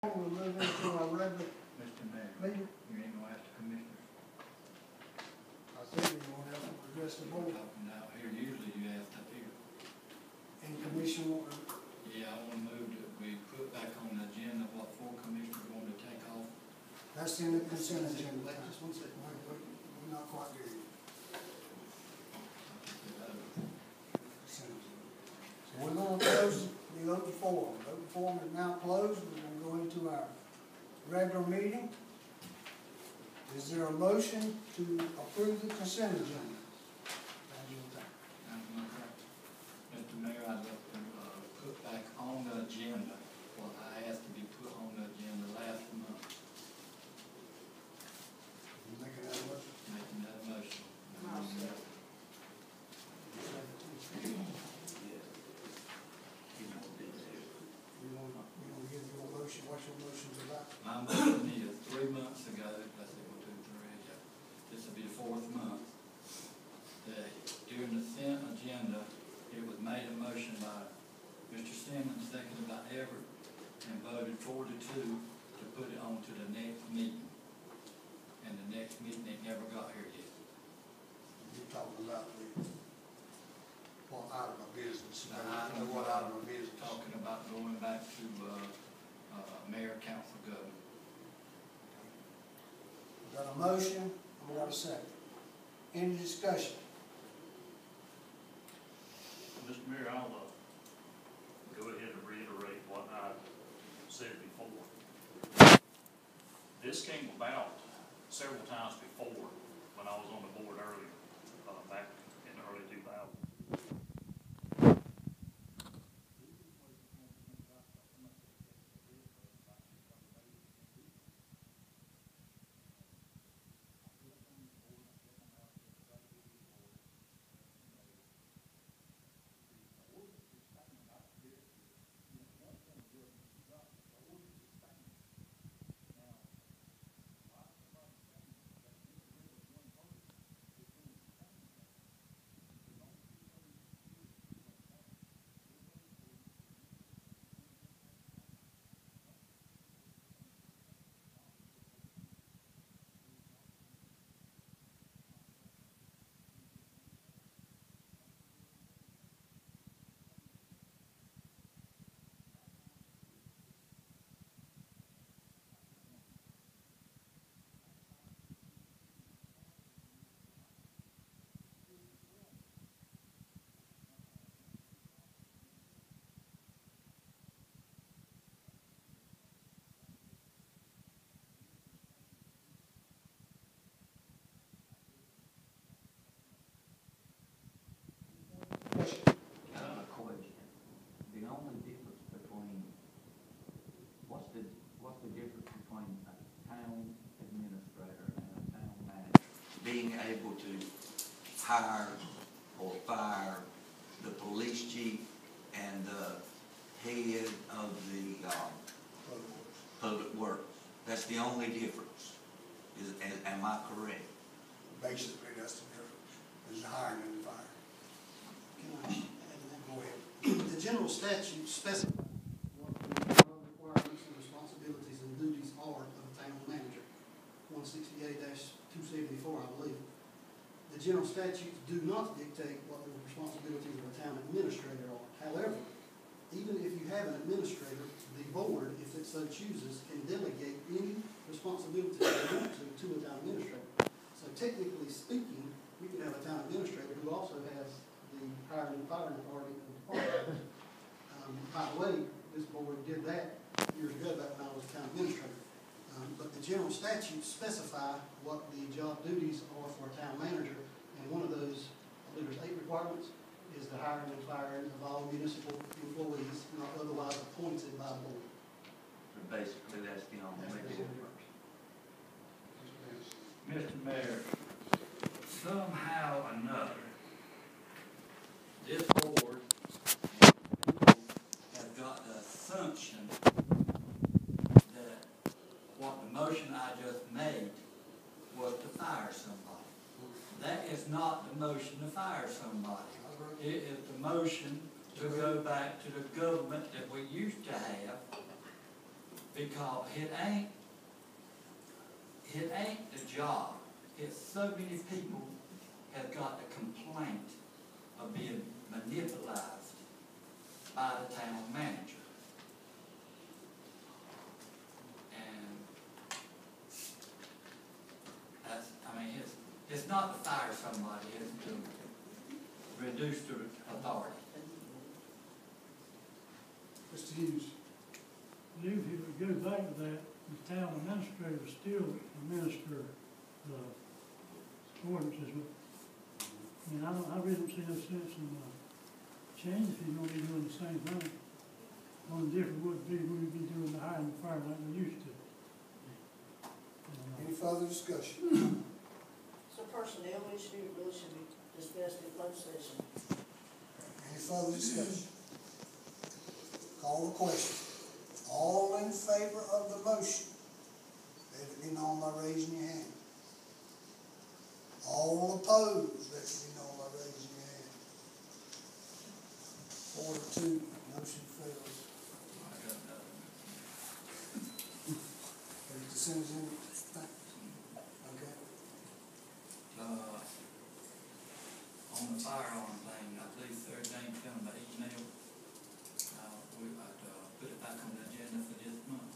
We'll move into our regular Mr. Mayor, meeting. you ain't gonna ask the commissioners. I said you want to have to address the board Talking out here, usually you ask up here. and commission order. Yeah, I wanna move that we put back on the agenda what four commissioners want to take off. That's in the consent agenda. Wait, just one second. We're not quite there yet. Consent agenda. So we're gonna close the open forum. The open forum is now closed. We're gonna go into our regular meeting. Is there a motion to approve the consent agenda? Mr. Mayor, I'd like to, put back on the agenda what I asked to be put on the agenda last month, You making that motion? making that motion. You wanna give your motion, what's your motion about? My motion is 3 months ago, let's see, 1, 2, 3, yeah, this will be the 4th month, that during the consent agenda, it was made a motion by Mr. Simmons, seconded by Everett, and voted 4-2 to put it on to the next meeting. And the next meeting, it never got here yet. You're talking about what item of business? Now, I know What item of business? Talking about going back to, mayor, council, governor. We got a motion, we got a second. Any discussion? Mr. Mayor, I'll go ahead and reiterate what I said before. This came about several times before when I was on the board earlier, back in the early 2000s. I have a question. The only difference between, what's the difference between a town administrator and a town manager? Being able to hire or fire the police chief and the head of the public works. That's the only difference. Am I correct? Basically, that's the difference, is the hiring and the firing. Can I add to that? Go ahead. The general statute specifies what the requirements and responsibilities and duties are of a town manager. 168-274, I believe. The general statutes do not dictate what the responsibilities of a town administrator are. However, even if you have an administrator, the board, if it so chooses, can delegate any responsibility they want to a town administrator. So technically speaking, you can have a town administrator who also has the hiring and firing authority of the department. By the way, this board did that years ago back when I was a town administrator. But the general statutes specify what the job duties are for a town manager, and one of those, I believe there's 8 requirements, is the hiring and firing of all municipal employees not otherwise appointed by the board. So basically, that's the only difference. Mr. Mayor, somehow or another, this board has got the assumption that what the motion I just made was to fire somebody. That is not the motion to fire somebody. It is the motion to go back to the government that we used to have because it ain't the job. It's so many people have got a complaint of being manipulated by the town manager. And that's, I mean, it's not to fire somebody, it's to reduce the authority. Mr. Hughes. If we go back to that, the town administrator still administer the ordinances. I mean, I really don't see no sense in change if you're gonna be doing the same thing. Only difference would be we would be doing the hiring and firing like we used to. Any further discussion? So personnel issue really should be discussed in closed session. Any further discussion? Call the question. All in favor of the motion, let it be known by raising your hand. All opposed, let it be known by raising your hand. 4 to 2, motion fails. I got nothing. Any dissenters in? Okay. On the firearm thing, I believe Thursday coming by email. I'd put it back on the agenda for this month,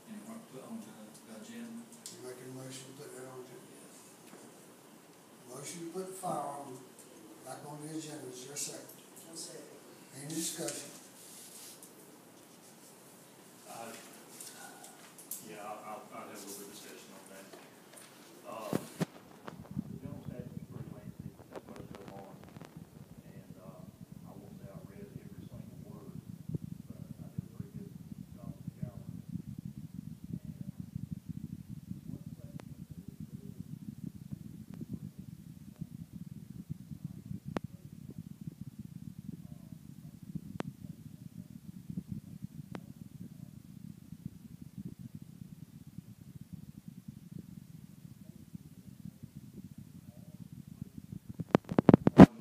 and we're put on the agenda. You making a motion to put that on the Yes. motion to put the firearm back on the agenda, is there a second? One second. Any discussion? I'll have a little bit of discussion on that. The general statute is pretty lengthy, that's much go on, and, I won't say I read every single word, but I did a pretty good job of scouring it. And one section of it is really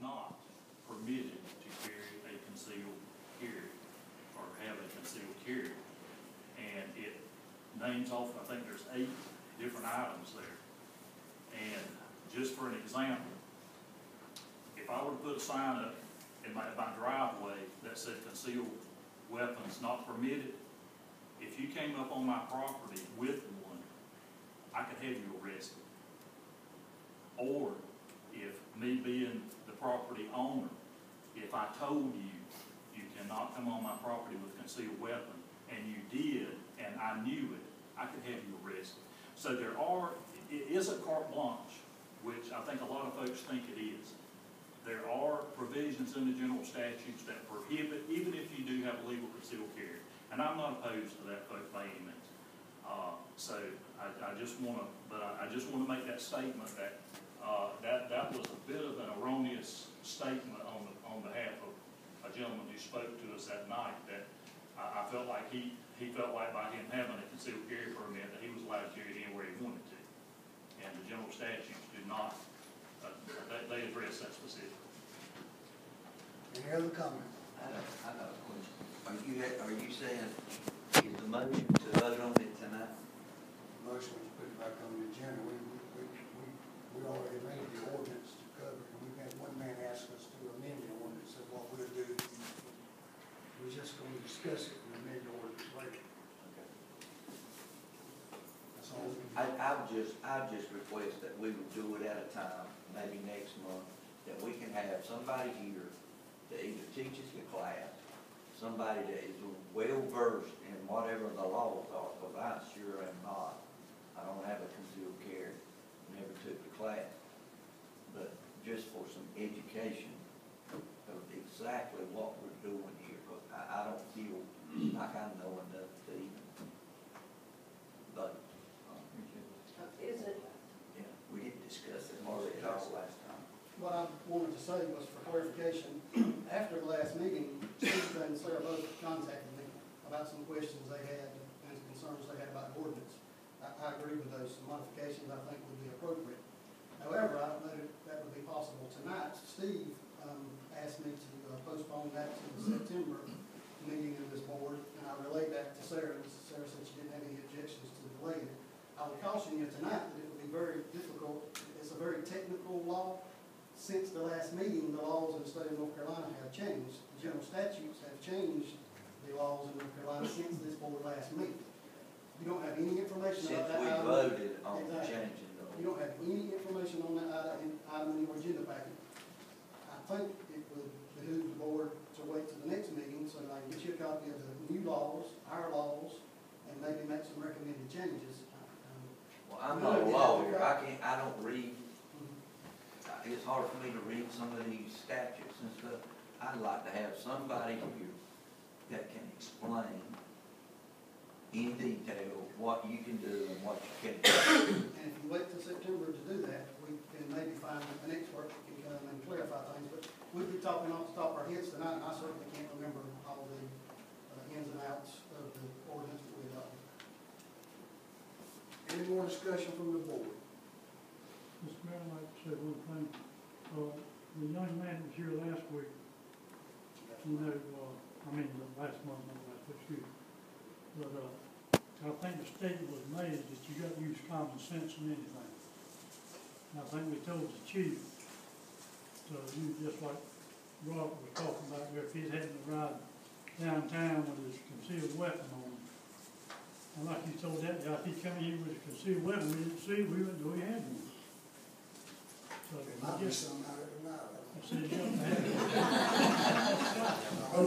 not permitted to carry a concealed carry or have a concealed carry. And it names off, I think there's 8 different items there. And just for an example, if I were to put a sign up in my driveway that said concealed weapons not permitted, if you came up on my property with one, I could have you arrested. Or if me being the property owner, if I told you, you cannot come on my property with a concealed weapon, and you did, and I knew it, I could have you arrested. So it is a carte blanche, which I think a lot of folks think it is. There are provisions in the general statutes that prohibit, even if you do have a legal concealed carry. And I'm not opposed to that, folks, by any means. So I just want to make that statement that that was a bit of an erroneous statement on behalf of a gentleman who spoke to us that night, that I felt like he felt like by him having a concealed carry permit that he was allowed to carry it anywhere he wanted to. And the general statutes do not, they address that specifically. Any other comment? I got a question. Are you saying, is the motion to vote on it tonight? Motion to put it back on the agenda. We already made the ordinance to cover it, and we've had one man ask us to amend the ordinance, and what we'll do, we're just going to discuss it and amend the ordinance later. That's all we can do. I just request that we would do it at a time, maybe next month, that we can have somebody here that either teaches the class, somebody that is well versed in whatever the laws are, because I sure am not. I don't have a concealed carry, never took the class. But just for some education of exactly what we're doing here, because I don't feel like I know enough to even vote. Is it, Yeah, we didn't discuss it hardly at all last time. What I wanted to say was for clarification, after the last meeting, Steve and Sarah both contacted me about some questions they had and concerns they had about the ordinance. I agree with those. Some modifications I think would be appropriate. However, I don't know if that would be possible tonight. Steve asked me to postpone that to the September meeting of this board, and I relayed that to Sarah, and Sarah said she didn't have I would caution you tonight that it would be very difficult. It's a very technical law. Since the last meeting, the laws in the state of North Carolina have changed. The general statutes have changed the laws in North Carolina since this board last meeting. You don't have any information Since about that we item. voted on Exactly. changing the You don't have any information on that item in your agenda packet. I think it would behoove the board to wait till the next meeting so that I can get you a copy of the new laws, our laws, and maybe make some recommended changes. Well, I'm not a lawyer, I don't read, it's hard for me to read some of these statutes and stuff. I'd like to have somebody here that can explain in detail what you can do and what you can't do. And if you wait till September to do that, we can maybe find an expert that can come and clarify things, but we'd be talking off the top of our heads tonight, and I certainly can't remember all the ins and outs of the ordinance that we adopted. Any more discussion from the board? Mr. Mayor, I'd like to say one thing. The young man that was here last week, you know, last month, not last week, excuse me. But, I think the statement was made that you got to use common sense in anything. And I think we told the chief, so you, just like Robert was talking about, if he's having to ride downtown with his concealed weapon on him. And like you told that guy, if he come in with a concealed weapon, we didn't see, we wouldn't know he had one. So, There might be some out there tonight. I said, you got to have it. I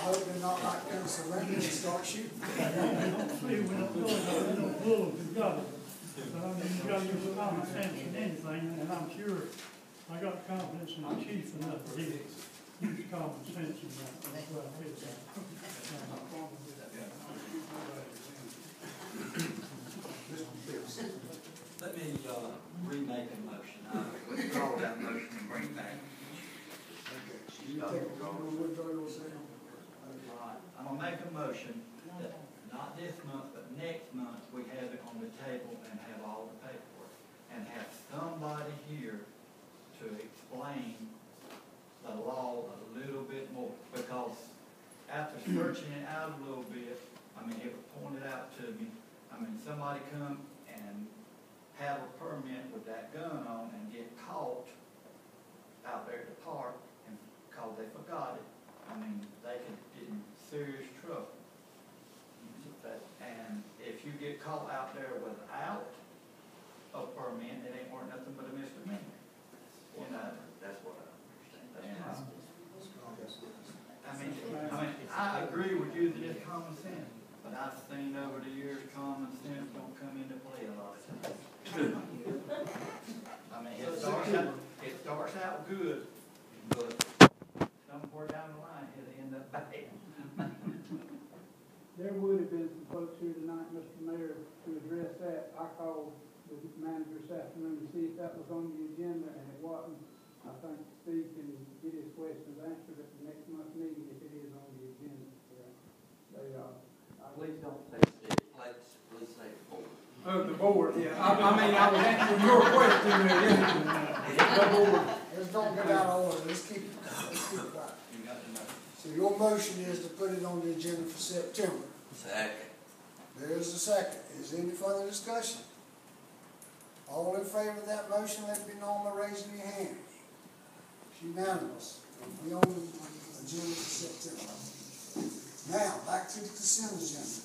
hope they're not like Pennsylvania and start shooting. We don't see, we don't know, we don't pull if we've got it. But I mean, you gotta use common sense in anything, and I'm sure, I got confidence in the chief enough that he use common sense in that. That's what I feel. Let me, remake a motion. I withdraw that motion and bring it back. You take it, we'll withdraw your second. Right. I'm gonna make a motion that not this month, but next month, we have it on the table and have all the paperwork. And have somebody here to explain the law a little bit more. Because after searching it out a little bit, it was pointed out to me, somebody come and have a permit with that gun on and get caught out there at the park and because they forgot it. They could get in serious trouble. And if you get caught out there without a permit, it ain't worth nothing but a misdemeanor. That's what I understand. I agree with you that it's common sense, but I've seen over the years common sense don't come into play a lot of times. It starts out good, but somewhere down the line it'll end up bad. There would have been some folks here tonight, Mr. Mayor, to address that. I called the manager this afternoon to see if that was on the agenda, and it wasn't. I think Steve can get his questions answered at the next month's meeting if it is on the agenda. Please don't say Please say the board. Oh, the board, yeah. I was answering your question there, the board. Let's don't get out of order, let's keep it quiet. You got to know. So your motion is to put it on the agenda for September. Second. There's a second. Is there any further discussion? All in favor of that motion, let it be known by raising your hand. It's unanimous. It'll be on the agenda for September. Now, back to the consent agenda.